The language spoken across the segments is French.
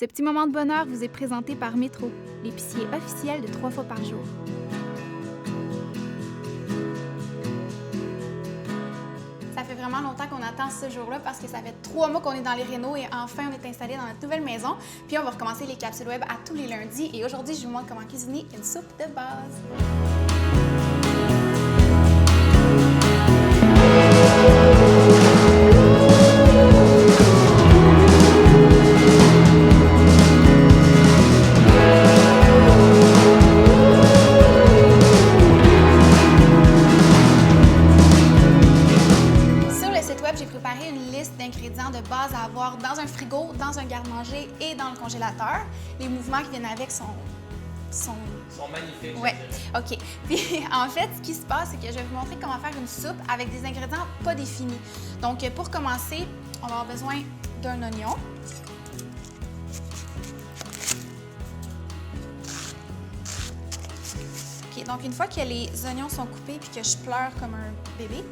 Ce petit moment de bonheur vous est présenté par Métro, l'épicier officiel de 3 fois par jour. Ça fait vraiment longtemps qu'on attend ce jour-là parce que ça fait 3 mois qu'on est dans les rénaux et enfin on est installé dans notre nouvelle maison. Puis on va recommencer les capsules web à tous les lundis et aujourd'hui je vous montre comment cuisiner une soupe de base. J'ai préparé une liste d'ingrédients de base à avoir dans un frigo, dans un garde-manger et dans le congélateur. Les mouvements qui viennent avec sont magnifiques. Ouais, OK. Puis en fait, ce qui se passe, c'est que je vais vous montrer comment faire une soupe avec des ingrédients pas définis. Donc pour commencer, on va avoir besoin d'un oignon. OK, donc une fois que les oignons sont coupés puis que je pleure comme un bébé,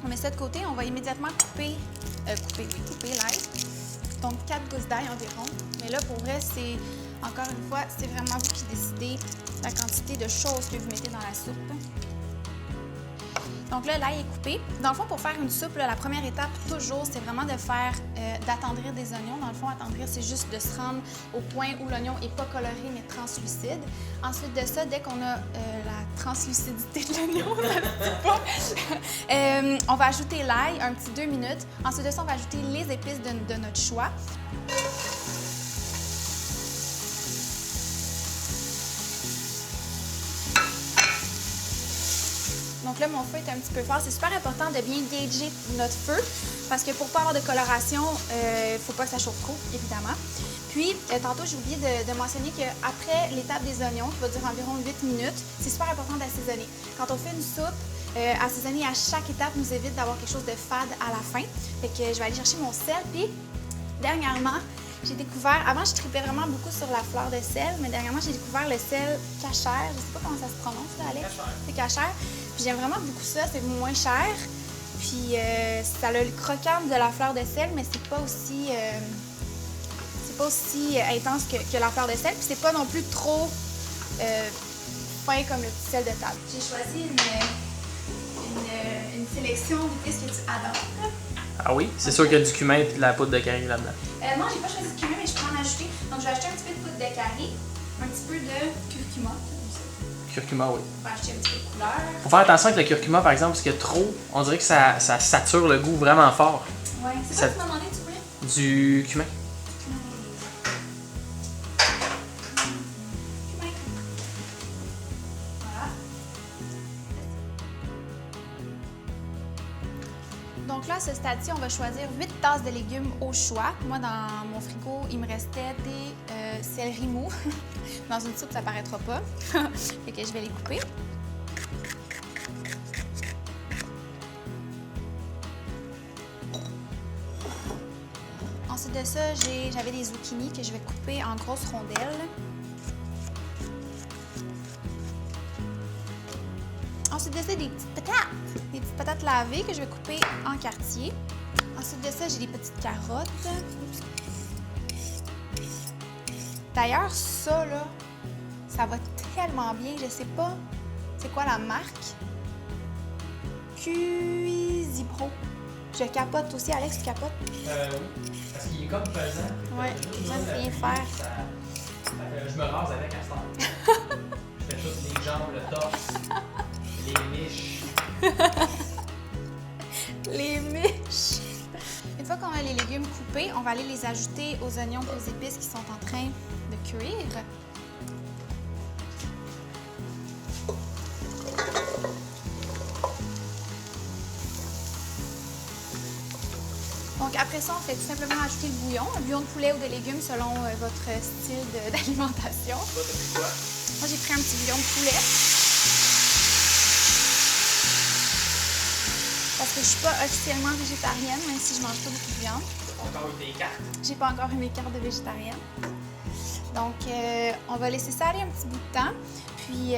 on met ça de côté, on va immédiatement couper l'ail. Donc 4 gousses d'ail environ. Mais là, pour vrai, c'est, encore une fois, c'est vraiment vous qui décidez la quantité de choses que vous mettez dans la soupe. Donc là, l'ail est coupé. Dans le fond, pour faire une soupe, là, la première étape, toujours, c'est vraiment de faire, d'attendrir des oignons. Dans le fond, attendrir, c'est juste de se rendre au point où l'oignon n'est pas coloré, mais translucide. Ensuite de ça, dès qu'on a la translucidité de l'oignon, on va ajouter l'ail, un petit 2 minutes. Ensuite de ça, on va ajouter les épices de notre choix. Donc là, mon feu est un petit peu fort. C'est super important de bien gager notre feu parce que pour ne pas avoir de coloration, il ne faut pas que ça chauffe trop, évidemment. Puis, tantôt, j'ai oublié de mentionner qu'après l'étape des oignons, qui va durer environ 8 minutes, c'est super important d'assaisonner. Quand on fait une soupe, assaisonner à chaque étape nous évite d'avoir quelque chose de fade à la fin. Fait que je vais aller chercher mon sel. Puis, dernièrement, j'ai découvert, avant je tripais vraiment beaucoup sur la fleur de sel, mais dernièrement j'ai découvert le sel cachère. Je sais pas comment ça se prononce là, Alex. C'est cachère. Puis j'aime vraiment beaucoup ça, c'est moins cher. Puis ça a le croquant de la fleur de sel, mais c'est pas aussi intense que la fleur de sel. Puis c'est pas non plus trop fin comme le petit sel de table. J'ai choisi une sélection d'épices que tu adores. Ah oui? C'est sûr qu'il y a du cumin et de la poudre de curry là-dedans. Non, j'ai pas choisi de cumin, mais je peux en ajouter. Donc, je vais acheter un petit peu de poudre de curry, un petit peu de curcuma. Curcuma, oui. On va acheter un petit peu de couleur. Faut faire attention avec le curcuma, par exemple, parce que trop, on dirait que ça sature le goût vraiment fort. Ouais, c'est quoi que tu m'as demandé, tu voulais? Du cumin. Donc là, à ce stade-ci, on va choisir 8 tasses de légumes au choix. Moi, dans mon frigo, il me restait des céleri mous. Dans une soupe, ça ne paraîtra pas. Fait que je vais les couper. Ensuite de ça, j'avais des zucchini que je vais couper en grosses rondelles. Ensuite de ça, des petites patates lavées que je vais couper en quartiers. Ensuite de ça, j'ai des petites carottes. D'ailleurs, ça, là, ça va tellement bien. Je sais pas c'est quoi la marque. Cuisipro. Je capote aussi. Alex, tu capotes? Oui, parce qu'il est comme pesant. Oui, j'aime bien faire. Je me rase avec à ce temps. Je fais juste les jambes, le torse, les miches. Les miches! Une fois qu'on a les légumes coupés, on va aller les ajouter aux oignons et aux épices qui sont en train de cuire. Donc après ça, on fait tout simplement ajouter le bouillon de poulet ou de légumes selon votre style d'alimentation. Moi, j'ai pris un petit bouillon de poulet. Parce que je suis pas officiellement végétarienne, même si je mange pas beaucoup de viande. Encore eu tes cartes. J'ai pas encore eu mes cartes de végétarienne. Donc, on va laisser ça aller un petit bout de temps. Puis,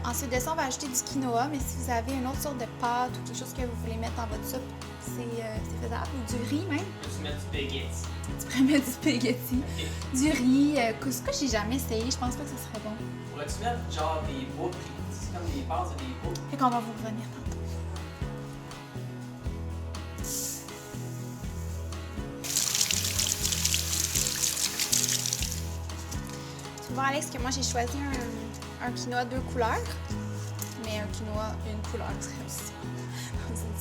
ensuite de ça, on va ajouter du quinoa. Mais si vous avez une autre sorte de pâte ou quelque chose que vous voulez mettre dans votre soupe, c'est faisable. Ou du riz même. Tu mets du spaghetti. Tu pourrais mettre du spaghetti. Ok. Du riz. Couscous, j'ai jamais essayé. Je pense pas que ce serait bon. Pourrais-tu mettre genre des boucles? C'est comme des passes et des boucles. Fait qu'on va vous revenir tantôt. Tu vas voir, Alex, que moi j'ai choisi un quinoa 2 couleurs. Mais un quinoa, une couleur serait aussi.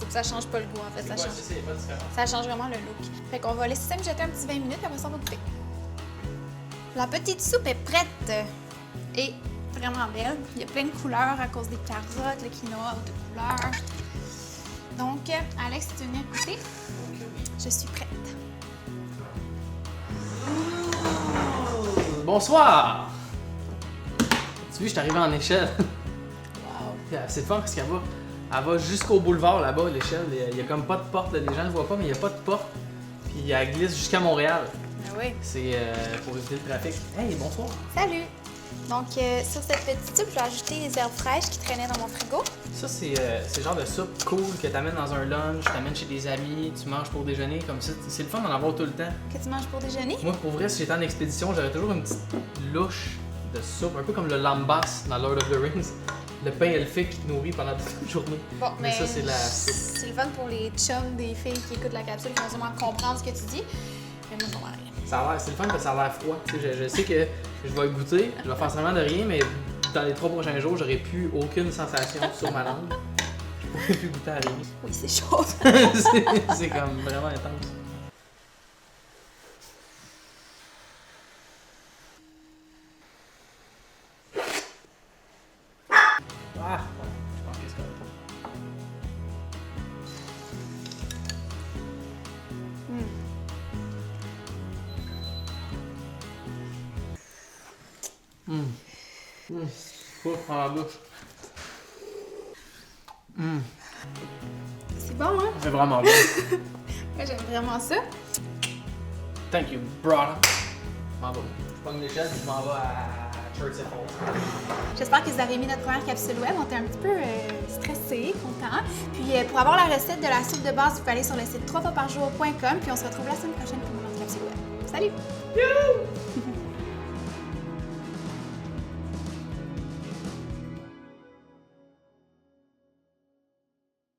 Ça change pas le goût en fait. Ça change, c'est pas différent. ça change vraiment le look. Fait qu'on va laisser ça mijoter un petit 20 minutes et après ça on va goûter. La petite soupe est prête et vraiment belle. Il y a plein de couleurs à cause des carottes, le quinoa de couleurs. Donc, Alex, si tu veux venir goûter, je suis prête. Bonsoir! Tu vois, je suis arrivé en échelle. Wow. C'est fun parce qu'elle va jusqu'au boulevard là-bas, l'échelle. Il y a comme pas de porte, là. Les gens ne voient pas, mais il n'y a pas de porte. Puis elle glisse jusqu'à Montréal. Ah oui. C'est pour éviter le trafic. Hey, bonsoir! Salut! Donc, sur cette petite soupe, je vais ajouter les herbes fraîches qui traînaient dans mon frigo. Ça, c'est le genre de soupe cool que t'amènes dans un lunch, t'amènes chez des amis, tu manges pour déjeuner, comme ça. C'est le fun d'en avoir tout le temps. Que tu manges pour déjeuner. Moi, pour vrai, si j'étais en expédition, j'aurais toujours une petite louche de soupe, un peu comme le lambas dans Lord of the Rings. Le pain elfique qui te nourrit pendant toute la journée. Bon, mais ça, c'est la soupe. C'est le fun pour les chums des filles qui écoutent la capsule, qui vont sûrement comprendre ce que tu dis. Mais moi, je comprends rien. Ça a l'air, c'est le fun parce que ça a l'air froid. Tu sais, je sais que je vais goûter, je vais faire seulement de rien, mais dans les 3 prochains jours, j'aurai plus aucune sensation sur ma langue. Je pourrai plus goûter à rien. Oui, c'est chaud. c'est comme vraiment intense. Ah, je pense que c'est correct. Ouf, dans la bouche. C'est bon, hein? C'est vraiment bon. Moi, j'aime vraiment ça. Thank you, brother. Je m'en vais. Je prends l'échelle et je m'en vais à Churchill Falls. J'espère que vous avez aimé notre première capsule web. On était un petit peu stressés, contents. Puis pour avoir la recette de la soupe de base, vous pouvez aller sur le site 3foisparjour.com. Puis on se retrouve la semaine prochaine pour une autre capsule web. Salut! You!